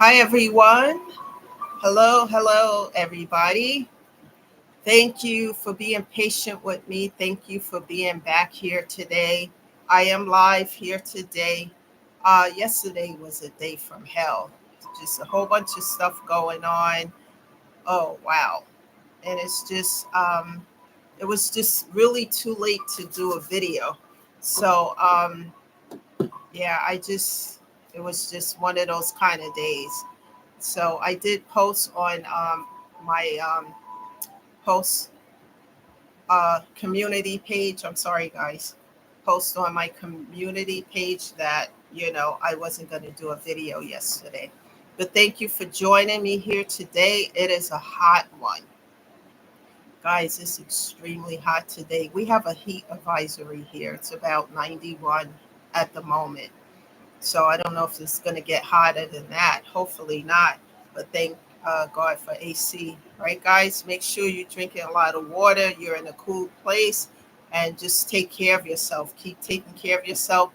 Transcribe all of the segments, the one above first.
Hi, everyone. Hello, everybody. Thank you for being patient with me. Thank you for being back here today. I am live here today. Yesterday was a day from hell. Just a whole bunch of stuff going on. Oh, wow. And it was just really too late to do a video. So, yeah, it was just one of those kind of days. So I did post on my post community page. I'm sorry, guys. Post on my community page that I wasn't going to do a video yesterday. But thank you for joining me here today. It is a hot one, guys. It's extremely hot today. We have a heat advisory here. It's about 91 at the moment. So I don't know if it's going to get hotter than that. Hopefully not. But thank God for AC. Right, guys? Make sure you're drinking a lot of water. You're in a cool place, and just take care of yourself. Keep taking care of yourself.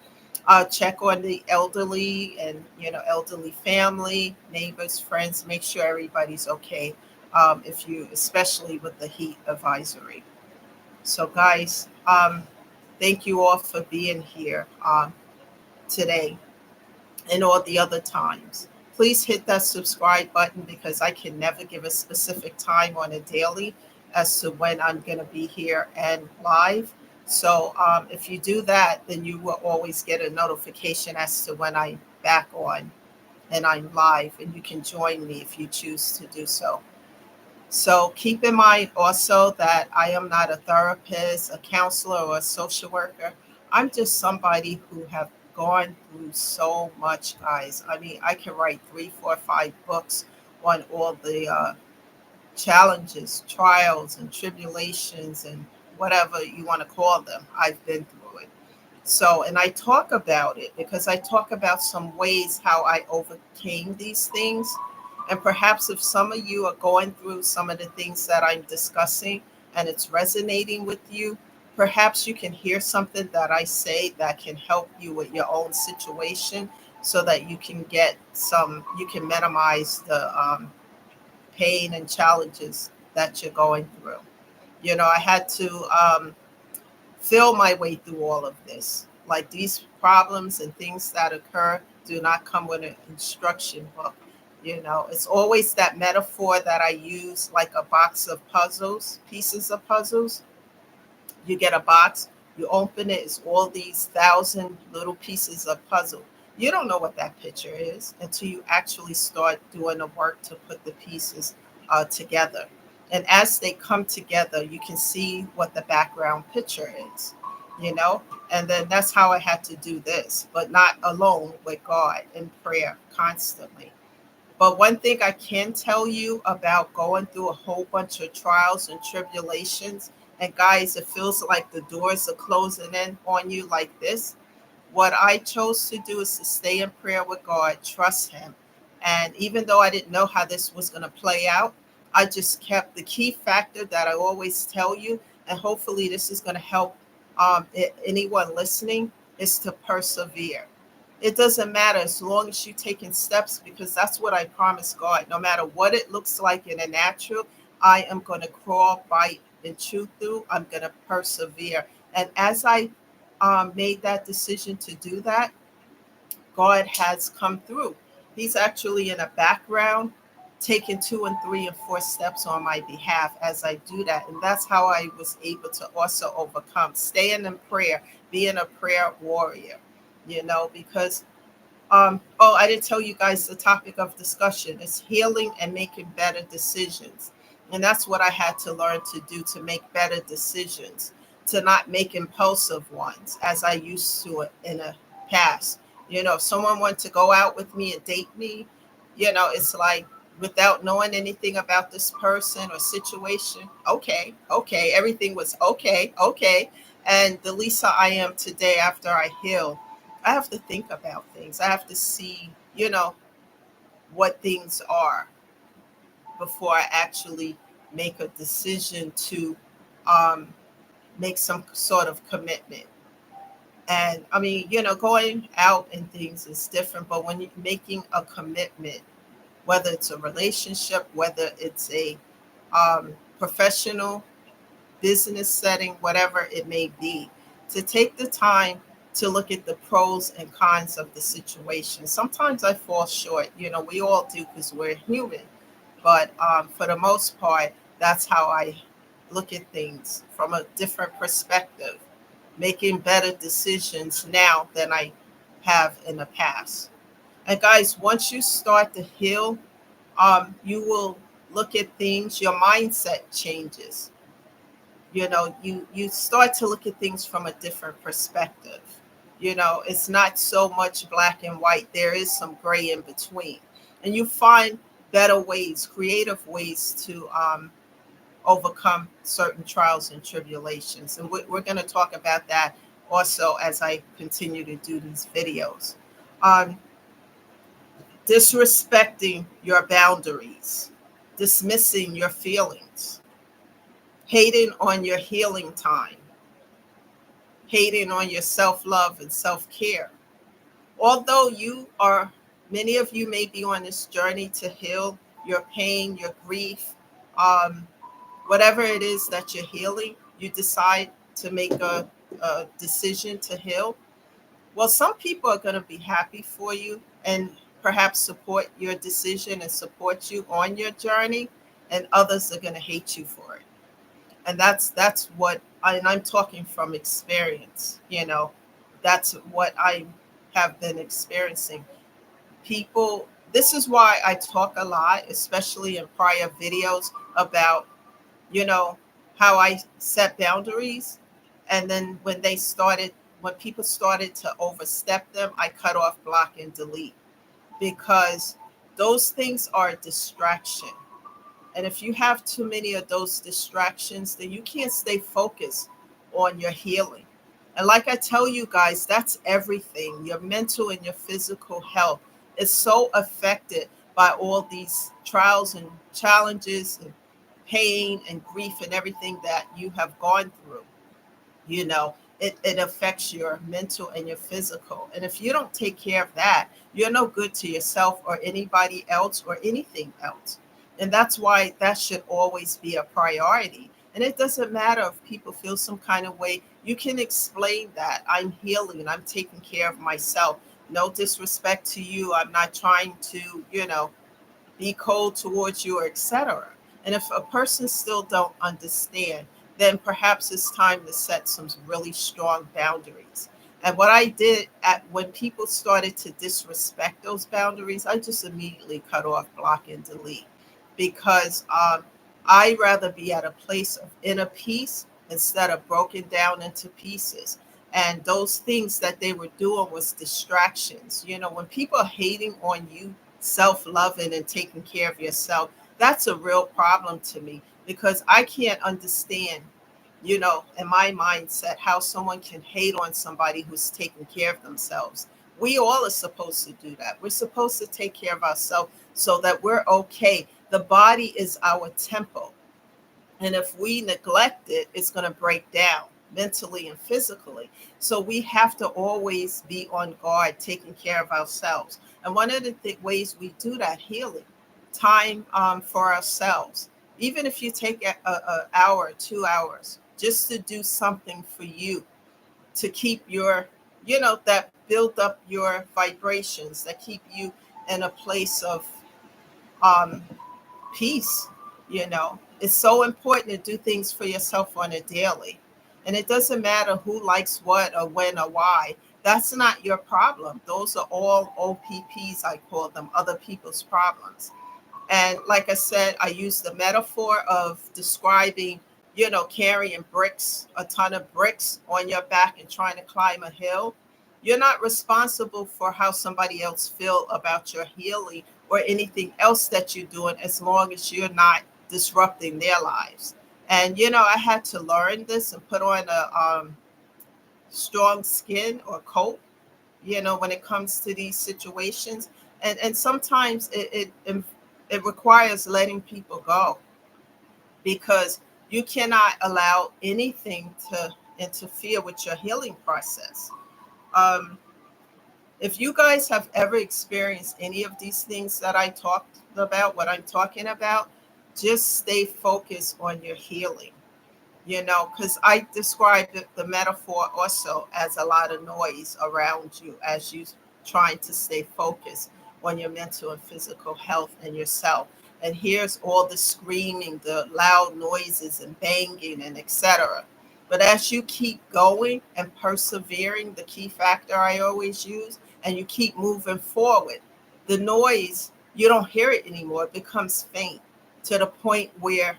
Check on the elderly and elderly family, neighbors, friends. Make sure everybody's okay. If you, especially with the heat advisory. So, guys, thank you all for being here today and all the other times. Please hit that subscribe button because I can never give a specific time on a daily as to when I'm going to be here and live. So if you do that, then you will always get a notification as to when I'm back on and I'm live, and you can join me if you choose to do so. So keep in mind also that I am not a therapist, a counselor, or a social worker. I'm just somebody who have gone through so much, guys. I mean, I can write three, four, five books on all the challenges, trials, and tribulations, and whatever you want to call them. I've been through it. So, and I talk about it because I talk about some ways how I overcame these things. And perhaps if some of you are going through some of the things that I'm discussing and it's resonating with you, perhaps you can hear something that I say that can help you with your own situation so that you can minimize the pain and challenges that you're going through. I had to feel my way through all of this. Like these problems and things that occur do not come with an instruction book. It's always that metaphor that I use, like a box of puzzles, pieces of puzzles. You get a box, you open it, it's all these thousand little pieces of puzzle. You don't know what that picture is until you actually start doing the work to put the pieces together. And as they come together, you can see what the background picture is, you know? And then that's how I had to do this, but not alone, with God in prayer constantly. But one thing I can tell you about going through a whole bunch of trials and tribulations, and guys, it feels like the doors are closing in on you like this. What I chose to do is to stay in prayer with God, trust Him. And even though I didn't know how this was going to play out, I just kept the key factor that I always tell you, and hopefully this is going to help anyone listening, is to persevere. It doesn't matter as long as you're taking steps, because that's what I promise God. No matter what it looks like in the natural, I am going to crawl, bite, and chew through. I'm going to persevere. And as I made that decision to do that, God has come through. He's actually in the background, taking two and three and four steps on my behalf as I do that. And that's how I was able to also overcome, staying in prayer, being a prayer warrior, because oh, I didn't tell you guys the topic of discussion is healing and making better decisions. And that's what I had to learn to do, to make better decisions, to not make impulsive ones as I used to it in the past. If someone wanted to go out with me and date me, it's like, without knowing anything about this person or situation, okay, everything was okay. And the Lisa I am today after I healed, I have to think about things. I have to see, what things are before I actually make a decision to um, make some sort of commitment. And I mean, going out and things is different, but when you're making a commitment, whether it's a relationship, whether it's a professional business setting, whatever it may be, to take the time to look at the pros and cons of the situation. Sometimes I fall short, we all do because we're human, but for the most part, that's how I look at things from a different perspective, making better decisions now than I have in the past. And guys, once you start to heal, you will look at things, your mindset changes. You start to look at things from a different perspective. It's not so much black and white. There is some gray in between, and you find better ways, creative ways to overcome certain trials and tribulations. And we're going to talk about that also as I continue to do these videos. um, Disrespecting your boundaries, dismissing your feelings, hating on your healing time, hating on your self-love and self-care. Although many of you may be on this journey to heal your pain, your grief, um, whatever it is that you're healing, you decide to make a decision to heal. Well, some people are going to be happy for you and perhaps support your decision and support you on your journey, and others are going to hate you for it. And that's what and I'm talking from experience. That's what I have been experiencing. People, this is why I talk a lot, especially in prior videos, about you know how I set boundaries, and then when people started to overstep them, I cut off, block, and delete, because those things are a distraction. And if you have too many of those distractions, then you can't stay focused on your healing. And like I tell you guys, that's everything. Your mental and your physical health is so affected by all these trials and challenges and pain and grief and everything that you have gone through. It affects your mental and your physical. And if you don't take care of that, you're no good to yourself or anybody else or anything else. And that's why that should always be a priority. And it doesn't matter if people feel some kind of way. You can explain that I'm healing and I'm taking care of myself. No disrespect to you. I'm not trying to, be cold towards you, or etc. And if a person still don't understand, then perhaps it's time to set some really strong boundaries. And what I did when people started to disrespect those boundaries, I just immediately cut off, block, and delete, because I rather be at a place of inner peace instead of broken down into pieces. And those things that they were doing was distractions. When people are hating on you, self-loving and taking care of yourself, that's a real problem to me, because I can't understand, in my mindset, how someone can hate on somebody who's taking care of themselves. We all are supposed to do that. We're supposed to take care of ourselves so that we're okay. The body is our temple. And if we neglect it, it's going to break down mentally and physically. So we have to always be on guard, taking care of ourselves. And one of the ways we do that healing, time for ourselves. Even if you take a hour, 2 hours, just to do something for you, to keep that build up your vibrations, that keep you in a place of um, peace. It's so important to do things for yourself on a daily. And it doesn't matter who likes what or when or why. That's not your problem. Those are all OPPs, I call them, other people's problems. And like I said, I use the metaphor of describing, carrying bricks, a ton of bricks on your back and trying to climb a hill. You're not responsible for how somebody else feel about your healing or anything else that you're doing, as long as you're not disrupting their lives. And I had to learn this and put on a strong skin or coat, when it comes to these situations. And sometimes it requires letting people go, because you cannot allow anything to interfere with your healing process. Um, If you guys have ever experienced any of these things that I talked about, what I'm talking about, just stay focused on your healing, because I described the metaphor also as a lot of noise around you as you trying to stay focused on your mental and physical health and yourself. And here's all the screaming, the loud noises and banging and etc. But as you keep going and persevering, the key factor I always use, and you keep moving forward, the noise, you don't hear it anymore. It becomes faint to the point where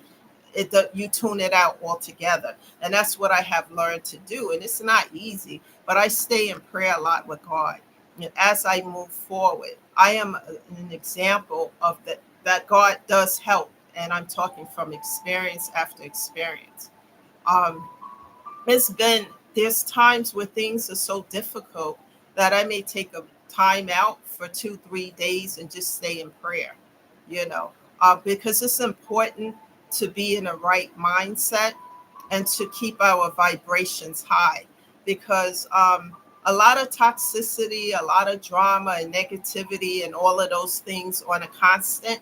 you tune it out altogether. And that's what I have learned to do. And it's not easy, but I stay in prayer a lot with God. And as I move forward, I am an example of that God does help. And I'm talking from experience after experience. Um, it's been there's times where things are so difficult that I may take a time out for 2 3 days and just stay in prayer, you know because it's important to be in a right mindset and to keep our vibrations high, because a lot of toxicity, a lot of drama and negativity and all of those things on a constant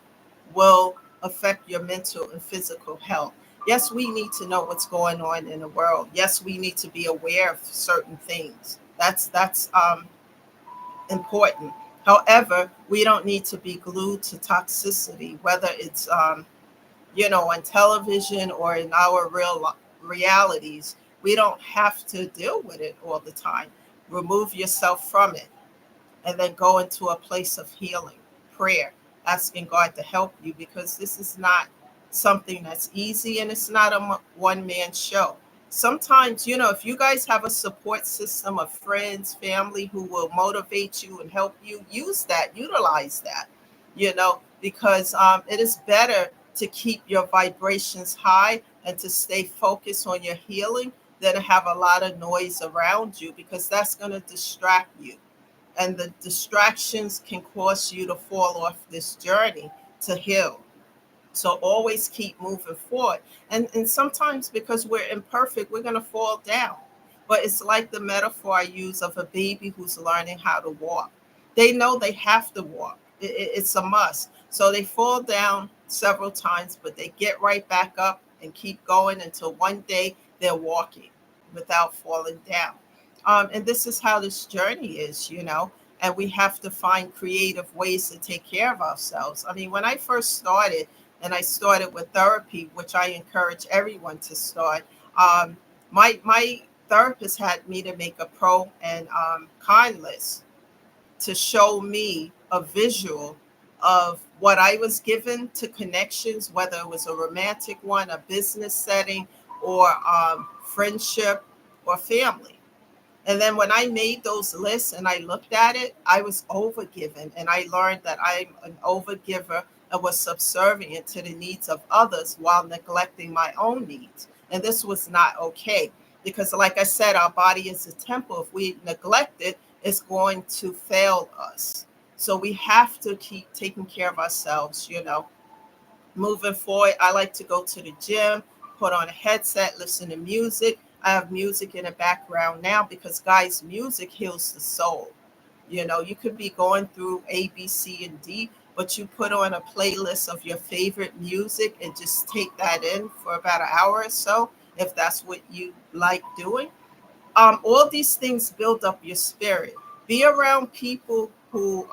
will affect your mental and physical health. Yes, we need to know what's going on in the world. Yes, we need to be aware of certain things. That's important. However, we don't need to be glued to toxicity, whether it's on television or in our realities. We don't have to deal with it all the time. Remove yourself from it and then go into a place of healing, prayer, asking God to help you, because this is not something that's easy and it's not a one man show. Sometimes, if you guys have a support system of friends, family who will motivate you and help you, use that, utilize that, because it is better to keep your vibrations high and to stay focused on your healing than to have a lot of noise around you, because that's going to distract you, and the distractions can cause you to fall off this journey to heal. So always keep moving forward. And sometimes because we're imperfect, we're going to fall down. But it's like the metaphor I use of a baby who's learning how to walk. They know they have to walk, it's a must. So they fall down several times, but they get right back up and keep going until one day they're walking without falling down. And this is how this journey is. And we have to find creative ways to take care of ourselves. I mean, when I first started, and I started with therapy, which I encourage everyone to start. My therapist had me to make a pro and con list to show me a visual of what I was given to connections, whether it was a romantic one, a business setting, or friendship or family. And then when I made those lists and I looked at it, I was overgiven. And I learned that I'm an overgiver and was subservient to the needs of others while neglecting my own needs. And this was not okay, because, like I said, our body is a temple. If we neglect it, it's going to fail us. So we have to keep taking care of ourselves. Moving forward, I like to go to the gym, put on a headset, listen to music. I have music in the background now because, guys, music heals the soul. You could be going through A, B, C, and D, but you put on a playlist of your favorite music and just take that in for about an hour or so, if that's what you like doing. All these things build up your spirit. Be around people who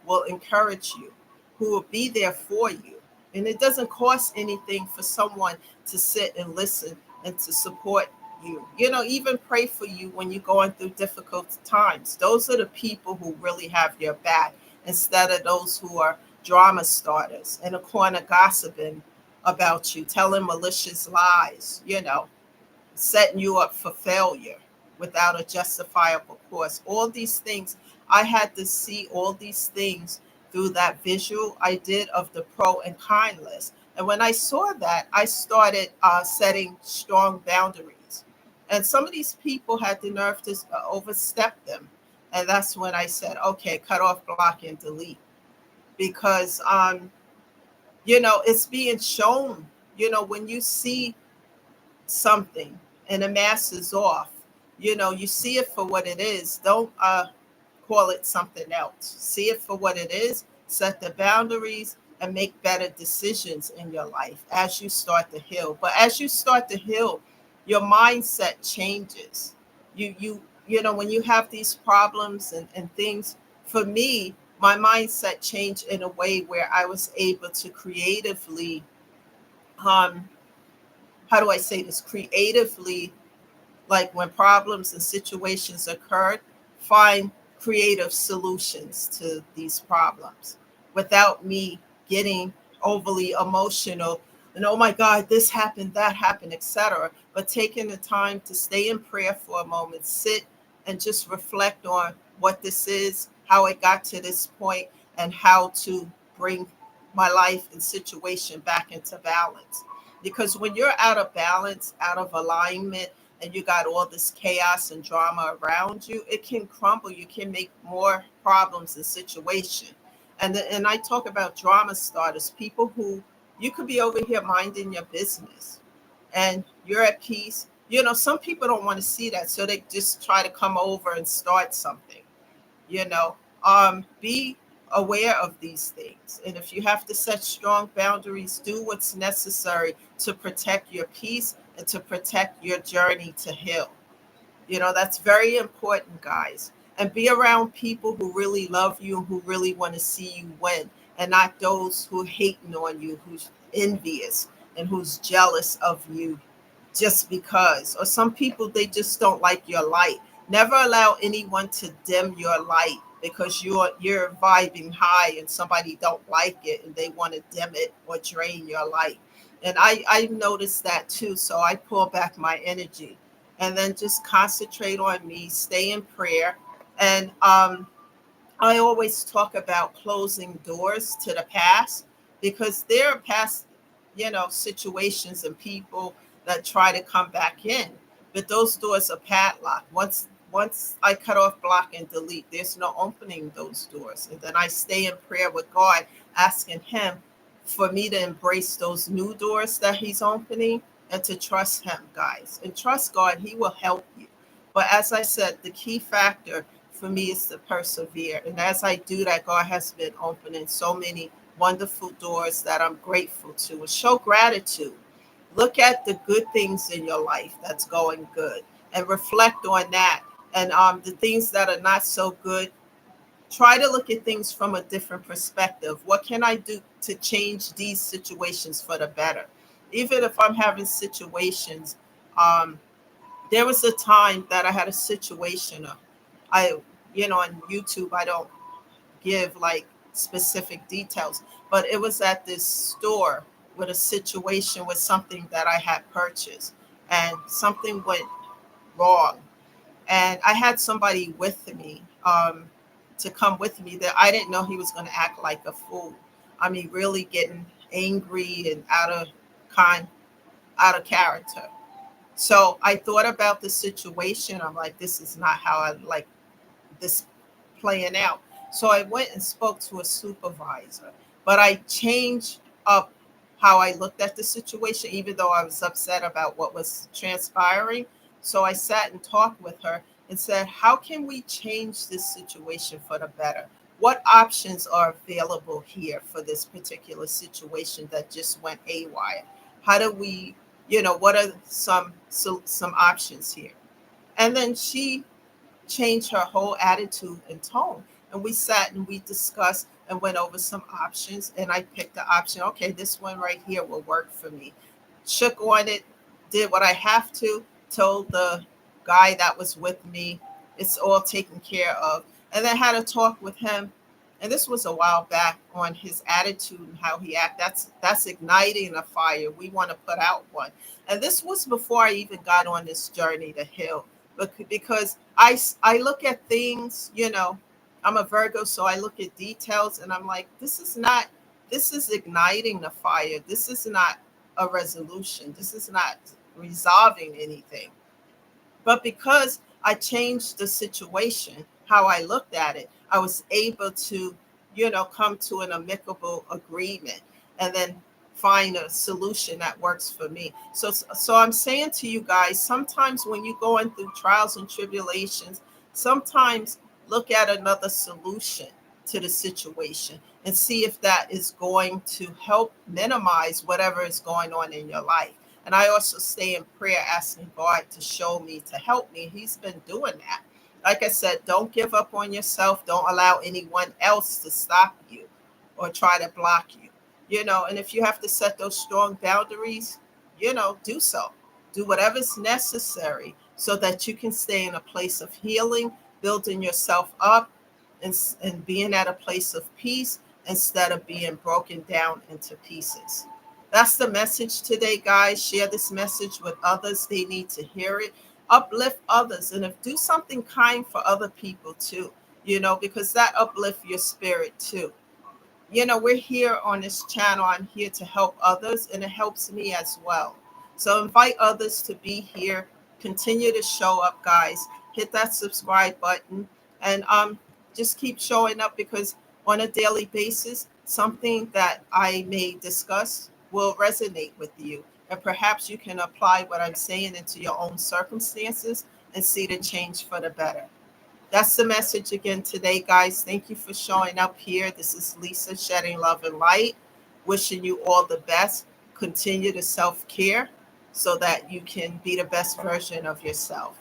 will encourage you, who will be there for you. And it doesn't cost anything for someone to sit and listen and to support you. Even pray for you when you're going through difficult times. Those are the people who really have your back, instead of those who are drama starters in a corner gossiping about you, telling malicious lies, setting you up for failure without a justifiable cause. All these things, I had to see all these things through that visual I did of the pro and con list. And when I saw that, I started setting strong boundaries. And some of these people had the nerve to overstep them. And that's when I said, okay, cut off, block, and delete. Because, it's being shown, when you see something and the mask is off, you see it for what it is. Don't call it something else. See it for what it is, set the boundaries, and make better decisions in your life as you start to heal. But as you start to heal, your mindset changes. You know, when you have these problems and things, for me, my mindset changed in a way where I was able to creatively, um, how do I say this? Creatively, like when problems and situations occurred, find creative solutions to these problems without me getting overly emotional and oh my God, this happened, that happened, etc. But taking the time to stay in prayer for a moment, sit and just reflect on what this is, how it got to this point, and how to bring my life and situation back into balance. Because when you're out of balance, out of alignment, and you got all this chaos and drama around you, it can crumble. You can make more problems and situation. And I talk about drama starters, people who you could be over here minding your business and you're at peace. You know, some people don't want to see that, so they just try to come over and start something. you know be aware of these things, and if you have to set strong boundaries, do what's necessary to protect your peace and to protect your journey to heal. That's very important, guys. And be around people who really love you, who really want to see you win, and not those who hating on you, who's envious and who's jealous of you just because. Or some people, they just don't like your light. Never allow anyone to dim your light because you're vibing high and somebody don't like it and they want to dim it or drain your light. And I noticed that too. So I pull back my energy and then just concentrate on me, stay in prayer. And I always talk about closing doors to the past because there are past, situations and people that try to come back in, but those doors are padlocked. Once I cut off, block, and delete, there's no opening those doors. And then I stay in prayer with God, asking Him for me to embrace those new doors that He's opening and to trust Him, guys. And trust God, He will help you. But as I said, the key factor for me is to persevere. And as I do that, God has been opening so many wonderful doors that I'm grateful to. And show gratitude. Look at the good things in your life that's going good and reflect on that. And the things that are not so good, try to look at things from a different perspective. What can I do to change these situations for the better? Even if I'm having situations, um, there was a time that I had a situation. I, on YouTube, I don't give like specific details, but it was at this store with a situation with something that I had purchased and something went wrong. And I had somebody with me to come with me that I didn't know he was going to act like a fool. I mean, really getting angry and kind, out of character. So I thought about the situation. I'm like, this is not how I like this playing out. So I went and spoke to a supervisor, but I changed up how I looked at the situation, even though I was upset about what was transpiring. So I sat and talked with her and said, how can we change this situation for the better? What options are available here for this particular situation that just went haywire? How do we, what are some options here? And then she changed her whole attitude and tone. And we sat and we discussed and went over some options. And I picked the option, okay, this one right here will work for me. Shook on it, did what I have to, told the guy that was with me, it's all taken care of. And then had a talk with him. And this was a while back on his attitude and how he act. That's igniting a fire. We want to put out one. And this was before I even got on this journey to heal, but because I look at things, I'm a Virgo, so I look at details and I'm like, this is igniting the fire. This is not a resolution. This is not resolving anything. But because I changed the situation, how I looked at it, I was able to, come to an amicable agreement and then find a solution that works for me. So I'm saying to you guys, sometimes when you're going through trials and tribulations, sometimes look at another solution to the situation and see if that is going to help minimize whatever is going on in your life. And I also stay in prayer asking God to show me, to help me. He's been doing that. Like I said, don't give up on yourself. Don't allow anyone else to stop you or try to block you. And if you have to set those strong boundaries, do so. Do whatever's necessary so that you can stay in a place of healing, building yourself up, and being at a place of peace instead of being broken down into pieces. That's the message today, guys. Share this message with others. They need to hear it. Uplift others, and if do something kind for other people too, because that uplift your spirit too. We're here on this channel. I'm here to help others, and it helps me as well. So invite others to be here. Continue to show up, guys. Hit that subscribe button, and just keep showing up, because on a daily basis, something that I may discuss will resonate with you, and perhaps you can apply what I'm saying into your own circumstances and see the change for the better. That's the message again today, guys. Thank you for showing up here. This is Lisa, shedding love and light. Wishing you all the best. Continue to self-care so that you can be the best version of yourself.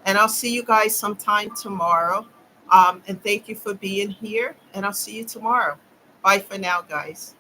And I'll see you guys sometime tomorrow. And thank you for being here. And I'll see you tomorrow. Bye for now, guys.